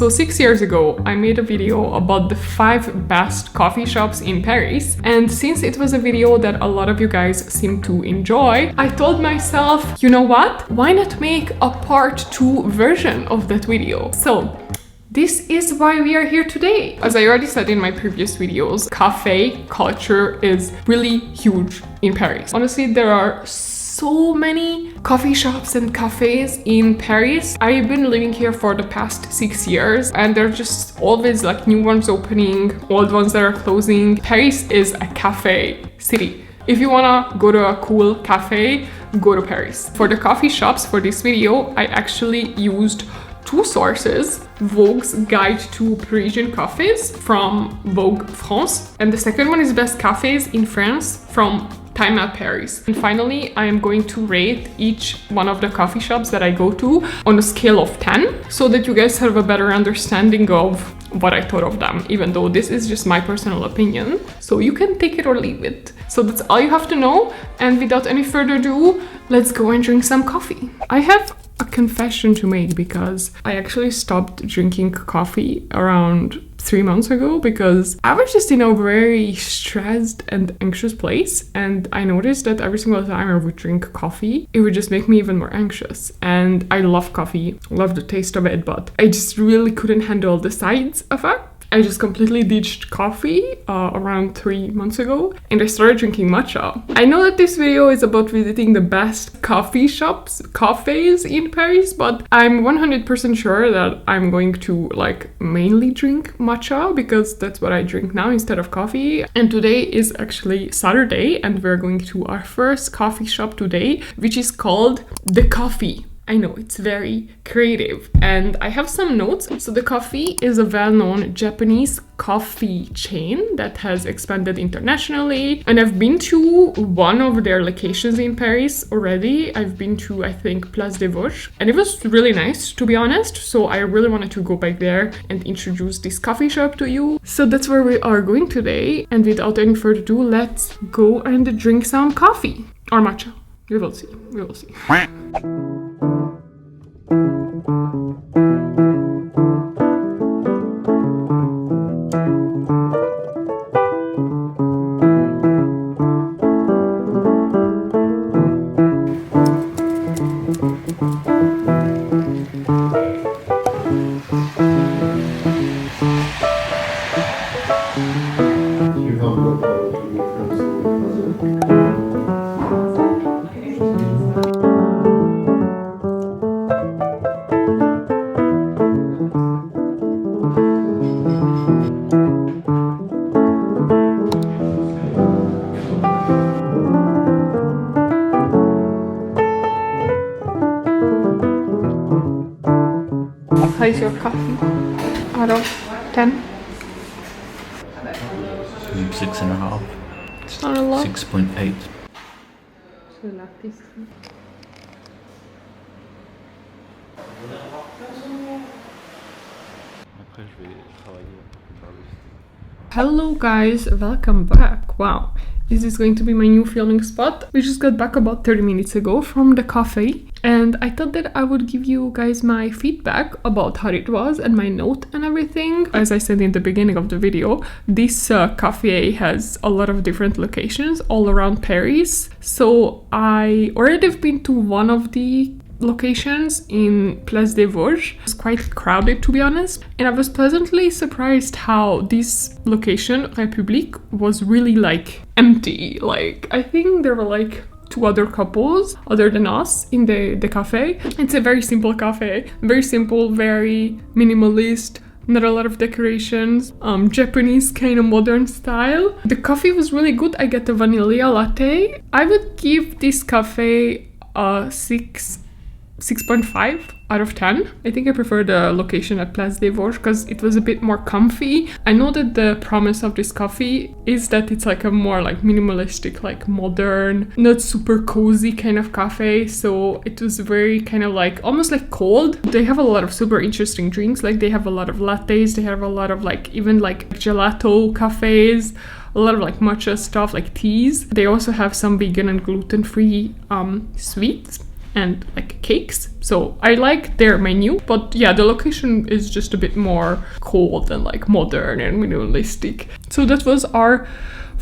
So 6 years ago, I made a video about the 5 best coffee shops in Paris. And since it was a video that a lot of you guys seem to enjoy, I told myself, you know what? Why not make a part 2 version of that video? So this is why we are here today. As I already said in my previous videos, cafe culture is really huge in Paris. Honestly, there are so many coffee shops and cafes in Paris. I've been living here for the past 6 years and there are just always like new ones opening, old ones that are closing. Paris is a cafe city. If you wanna go to a cool cafe, go to Paris. For the coffee shops for this video, I actually used 2 sources: Vogue's Guide to Parisian Cafés from Vogue France, and the second one is Best Cafes in France from Fauna Paris. And finally, I am going to rate each one of the coffee shops that I go to on a scale of 10 so that you guys have a better understanding of what I thought of them, even though this is just my personal opinion. So you can take it or leave it. So that's all you have to know. And without any further ado, let's go and drink some coffee. I have a confession to make because I actually stopped drinking coffee around 3 months ago because I was just in a very stressed and anxious place, and I noticed that every single time I would drink coffee, it would just make me even more anxious. And I love coffee, love the taste of it, but I just really couldn't handle the sides effect. I just completely ditched coffee around 3 months ago and I started drinking matcha. I know that this video is about visiting the best coffee shops, cafes in Paris, but I'm 100% sure that I'm going to like mainly drink matcha because that's what I drink now instead of coffee. And today is actually Saturday and we're going to our first coffee shop today, which is called The Coffee. I know, it's very creative. And I have some notes. So The Coffee is a well-known Japanese coffee chain that has expanded internationally. And I've been to one of their locations in Paris already. I've been to, I think, Place des Vosges. And it was really nice, to be honest. So I really wanted to go back there and introduce this coffee shop to you. So that's where we are going today. And without any further ado, let's go and drink some coffee. Or matcha. We will see. We will see. How is your coffee out of 10? 6.5. It's not a lot. 6.8. Hello guys, welcome back. Wow, this is going to be my new filming spot. We just got back about 30 minutes ago from the cafe and I thought that I would give you guys my feedback about how it was and my note and everything. As I said in the beginning of the video, this cafe has a lot of different locations all around Paris. So I already have been to one of the locations in Place des Vosges. It's quite crowded, to be honest, and I was pleasantly surprised how this location, République, was really like empty. Like I think there were like 2 other couples other than us in the cafe. It's a very simple cafe, very simple, very minimalist, not a lot of decorations, Japanese kind of modern style. The coffee was really good. I get a vanilla latte. I would give this cafe a 6.5 out of 10. I think I prefer the location at Place des Vosges because it was a bit more comfy. I know that the promise of this coffee is that it's like a more like minimalistic, like modern, not super cozy kind of cafe. So it was very kind of like almost like cold. They have a lot of super interesting drinks. Like they have a lot of lattes. They have a lot of like even like gelato cafes. A lot of like matcha stuff, like teas. They also have some vegan and gluten-free sweets. and like cakes. So I like their menu, but yeah, the location is just a bit more cold and like modern and minimalistic. So that was our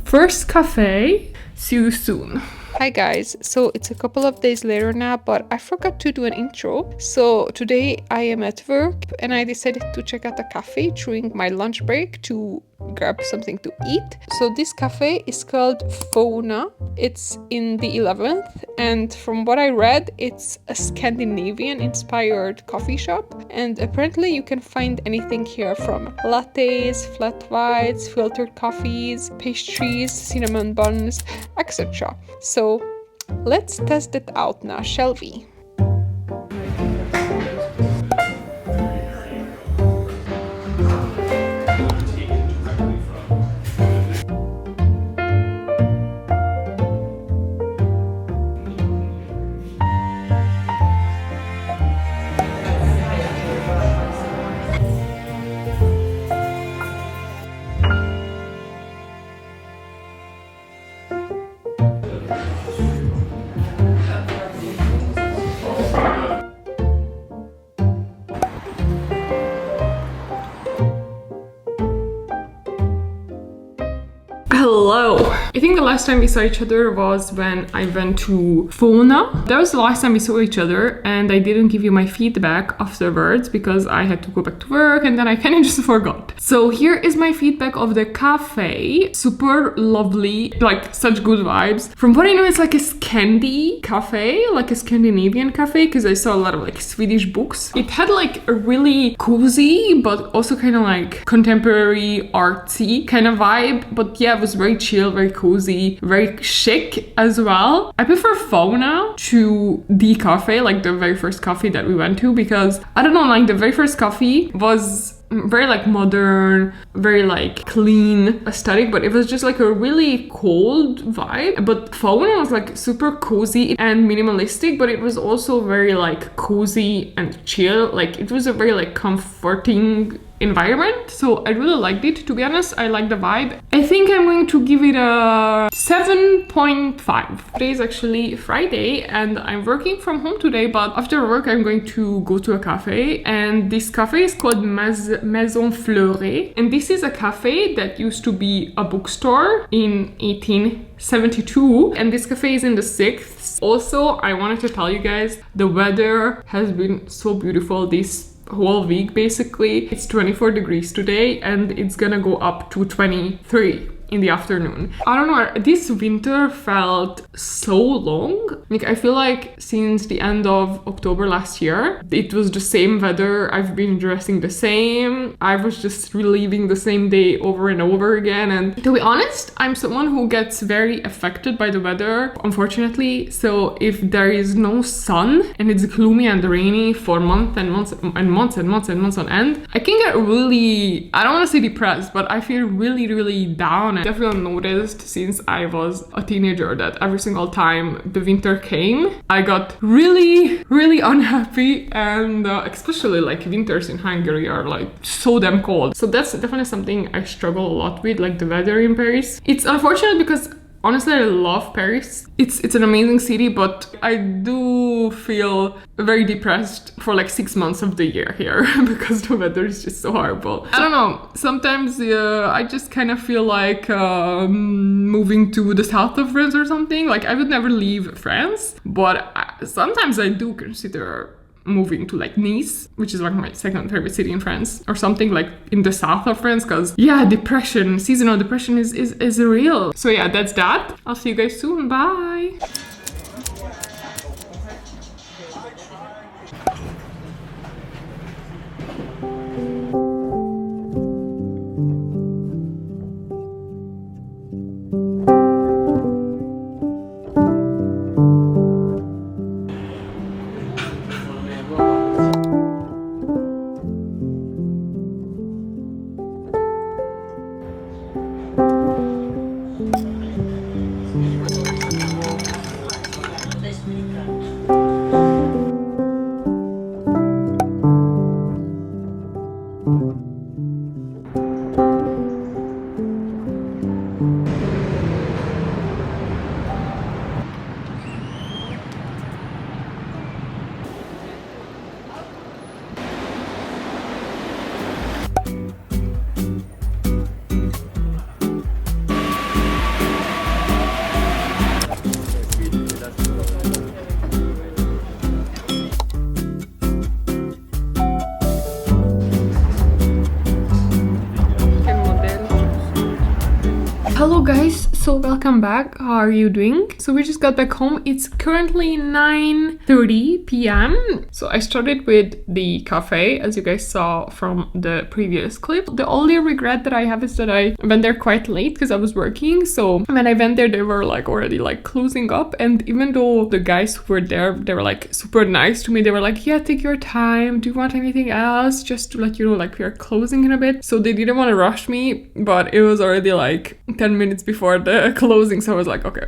first cafe. See you soon. Hi guys, so it's a couple of days later now, but I forgot to do an intro. So today I am at work and I decided to check out a cafe during my lunch break to grab something to eat. So this cafe is called Fauna. It's in the 11th, and from what I read, it's a Scandinavian inspired coffee shop, and apparently you can find anything here from lattes, flat whites, filtered coffees, pastries, cinnamon buns, etc. So let's test it out now, shall we? Hello! I think the last time we saw each other was when I went to Fauna. That was the last time we saw each other, and I didn't give you my feedback afterwards because I had to go back to work and then I kind of just forgot. So here is my feedback of the cafe. Super lovely, like such good vibes. From what I know, it's like a Scandi cafe, like a Scandinavian cafe, because I saw a lot of like Swedish books. It had like a really cozy but also kind of like contemporary artsy kind of vibe, but yeah, it was very chill, very cozy, very chic as well. I prefer Fauna to the cafe, like the very first coffee that we went to, because I don't know, like the very first coffee was very like modern, very like clean aesthetic, but it was just like a really cold vibe. But Fauna was like super cozy and minimalistic, but it was also very like cozy and chill. Like it was a very like comforting environment, so I really liked it. To be honest, I like the vibe. I think I'm going to give it a 7.5. Today is actually Friday and I'm working from home today, but after work I'm going to go to a cafe, and this cafe is called Maison Fleuret, and this is a cafe that used to be a bookstore in 1872, and this cafe is in the 6th. Also, I wanted to tell you guys, the weather has been so beautiful this whole week. Basically it's 24 degrees today and it's gonna go up to 23 in the afternoon. I don't know, this winter felt so long. Like I feel like since the end of October last year, it was the same weather. I've been dressing the same. I was just reliving the same day over and over again. And to be honest, I'm someone who gets very affected by the weather, unfortunately. So if there is no sun and it's gloomy and rainy for months and months and months and months and months on end, I can get really, I don't want to say depressed, but I feel really, really down. Definitely noticed since I was a teenager that every single time the winter came, I got really, really unhappy, and especially like winters in Hungary are like so damn cold. So that's definitely something I struggle a lot with, like the weather in Paris. It's unfortunate because honestly, I love Paris. It's an amazing city, but I do feel very depressed for like 6 months of the year here because the weather is just so horrible. I don't know. Sometimes I just kind of feel like moving to the south of France or something. Like I would never leave France, but sometimes I do consider moving to like Nice, which is like my second favorite city in France, or something like in the south of France, because yeah, seasonal depression is real. So yeah, that's that. I'll see you guys soon. Bye. Hello guys, so welcome back. How are you doing? So we just got back home. It's currently 9:30 p.m. So I started with the cafe, as you guys saw from the previous clip. The only regret that I have is that I went there quite late because I was working. So when I went there, they were like already like closing up. And even though the guys who were there, they were like super nice to me. They were like, yeah, take your time. Do you want anything else? Just to let you know, like we are closing in a bit. So they didn't want to rush me, but it was already like 10 minutes before the closing, so I was like, okay,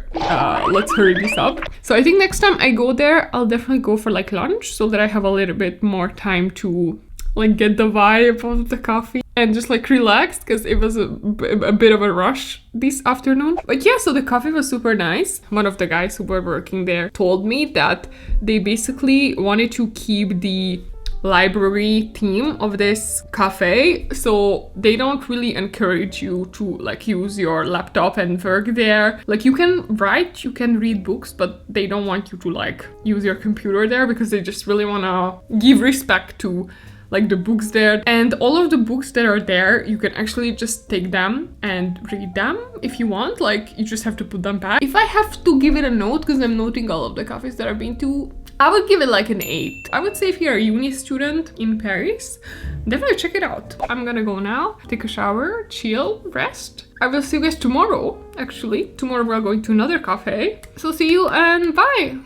let's hurry this up. So I think next time I go there, I'll definitely go for like lunch so that I have a little bit more time to like get the vibe of the coffee and just like relax, because it was a bit of a rush this afternoon. But yeah, so the coffee was super nice. One of the guys who were working there told me that they basically wanted to keep the library theme of this cafe, so they don't really encourage you to like use your laptop and work there. Like you can write, you can read books, but they don't want you to like use your computer there because they just really want to give respect to like the books there. And all of the books that are there, you can actually just take them and read them if you want. Like you just have to put them back. If I have to give it a note, because I'm noting all of the cafes that I've been to, I would give it like an 8. I would say if you're a uni student in Paris, definitely check it out. I'm gonna go now, take a shower, chill, rest. I will see you guys tomorrow, actually. Tomorrow we're going to another cafe. So see you and bye!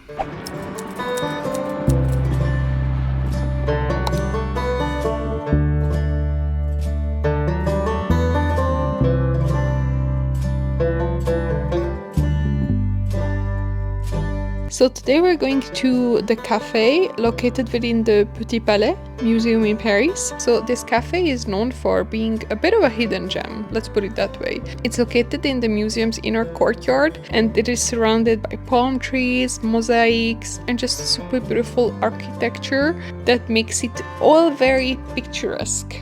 So today we're going to the cafe located within the Petit Palais museum in Paris. So this cafe is known for being a bit of a hidden gem, let's put it that way. It's located in the museum's inner courtyard and it is surrounded by palm trees, mosaics, and just super beautiful architecture that makes it all very picturesque.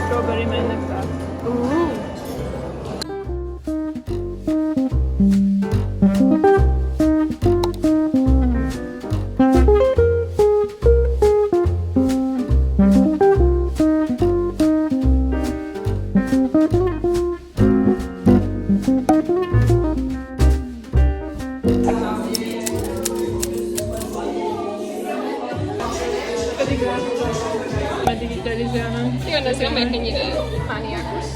Strawberry manifest. Ooh. Jó, de azért meg ennyire mániákus.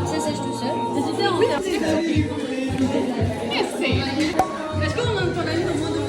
Ça sèche tout seul. C'est super en Merci. Est-ce qu'on entend la ligne au moins de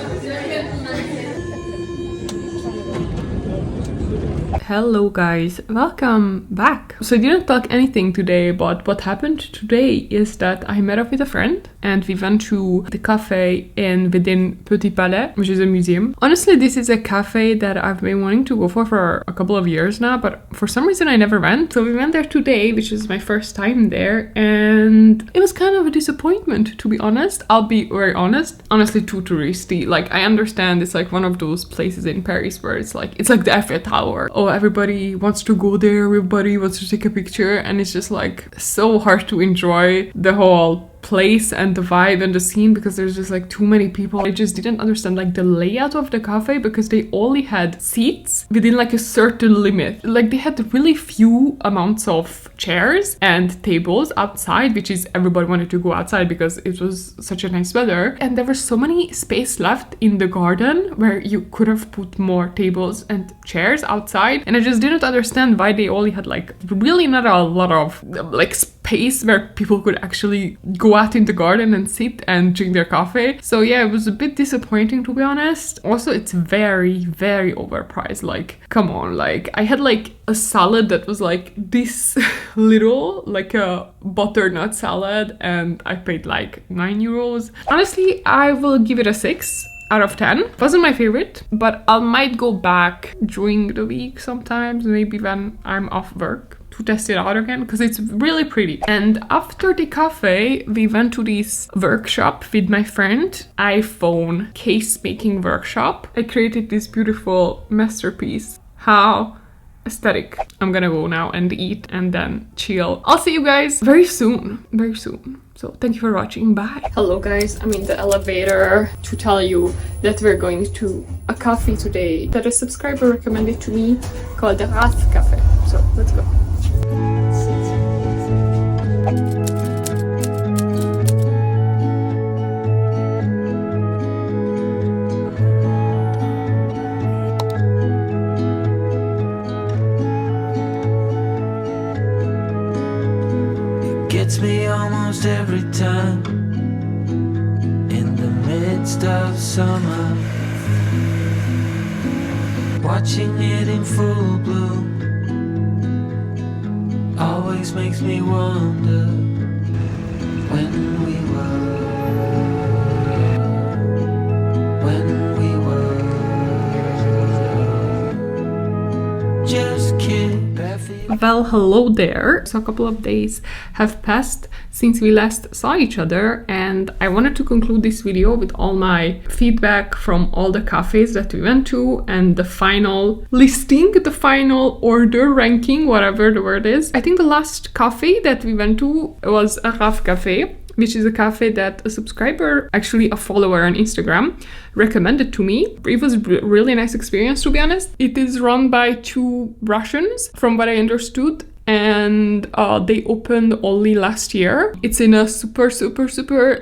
Hello guys, welcome back. So I didn't talk anything today, but what happened today is that I met up with a friend and we went to the cafe within Petit Palais, which is a museum. Honestly, this is a cafe that I've been wanting to go for a couple of years now, but for some reason I never went. So we went there today, which is my first time there, and it was kind of a disappointment, to be honest. I'll be very honest. Honestly, too touristy. Like, I understand it's like one of those places in Paris where it's like the Eiffel Tower. Oh, everybody wants to go there, everybody wants to take a picture, and it's just like so hard to enjoy the whole place and the vibe and the scene because there's just like too many people. I just didn't understand like the layout of the cafe because they only had seats within like a certain limit. Like they had really few amounts of chairs and tables outside, which is everybody wanted to go outside because it was such a nice weather, and there was so many space left in the garden where you could have put more tables and chairs outside, and I just didn't understand why they only had like really not a lot of like space where people could actually go out in the garden and sit and drink their coffee. So yeah, it was a bit disappointing, to be honest. Also, it's very, very overpriced. Like, come on, like I had like a salad that was like this little, like a butternut salad, and I paid like 9 euros. Honestly, I will give it a 6 out of 10. Wasn't my favorite, but I might go back during the week sometimes, maybe when I'm off work, to test it out again because it's really pretty. And after the cafe, we went to this workshop with my friend, iPhone case making workshop. I created this beautiful masterpiece. How aesthetic. I'm gonna go now and eat and then chill. I'll see you guys very soon, very soon. So thank you for watching. Bye. Hello guys, I'm in the elevator to tell you that we're going to a cafe today that a subscriber recommended to me called the Raf Cafe. So let's go. Gets me almost every time in the midst of summer, watching it in full bloom always makes me wonder when we were just kids. Well, hello there. So a couple of days have passed since we last saw each other, and I wanted to conclude this video with all my feedback from all the cafes that we went to and the final listing, the final order ranking, whatever the word is. I think the last cafe that we went to was a Raf Cafe, which is a cafe that a subscriber, actually a follower on Instagram, recommended to me. It was a really nice experience, to be honest. It is run by two Russians, from what I understood, and they opened only last year. It's in a super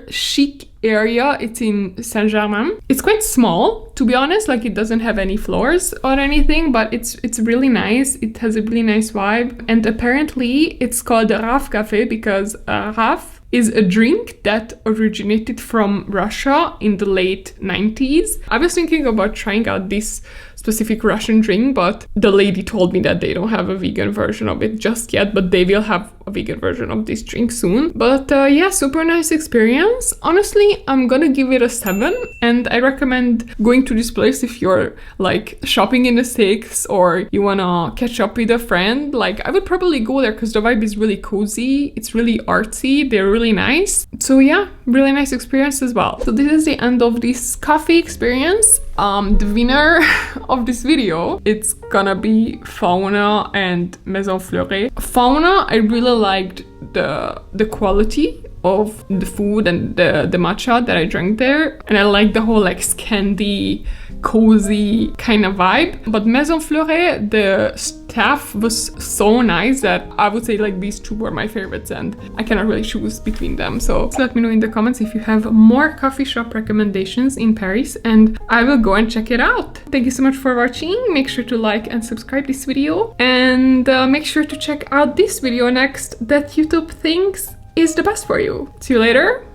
chic area. It's in Saint-Germain. It's quite small, to be honest, like it doesn't have any floors or anything, but it's really nice. It has a really nice vibe, and apparently it's called Raf Cafe because Raf is a drink that originated from Russia in the late 90s. I was thinking about trying out this specific Russian drink, but the lady told me that they don't have a vegan version of it just yet, but they will have a vegan version of this drink soon. But yeah, super nice experience. Honestly, I'm gonna give it a 7, and I recommend going to this place if you're like shopping in the States or you wanna catch up with a friend. Like, I would probably go there because the vibe is really cozy, it's really artsy, they're really nice. So yeah, really nice experience as well. So this is the end of this coffee experience. The winner of this video, it's gonna be Fauna and Maison Fleuret. Fauna, I really liked the quality of the food and the matcha that I drank there, and I like the whole like Scandi, cozy kind of vibe. But Maison Fleuret, the staff was so nice that I would say like these two were my favorites, and I cannot really choose between them. So let me know in the comments if you have more coffee shop recommendations in Paris, and I will go and check it out. Thank you so much for watching. Make sure to like and subscribe this video, and make sure to check out this video next that YouTube thinks is the best for you. See you later.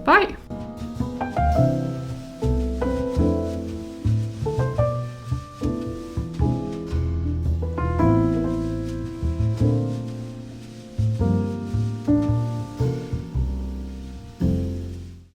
Bye.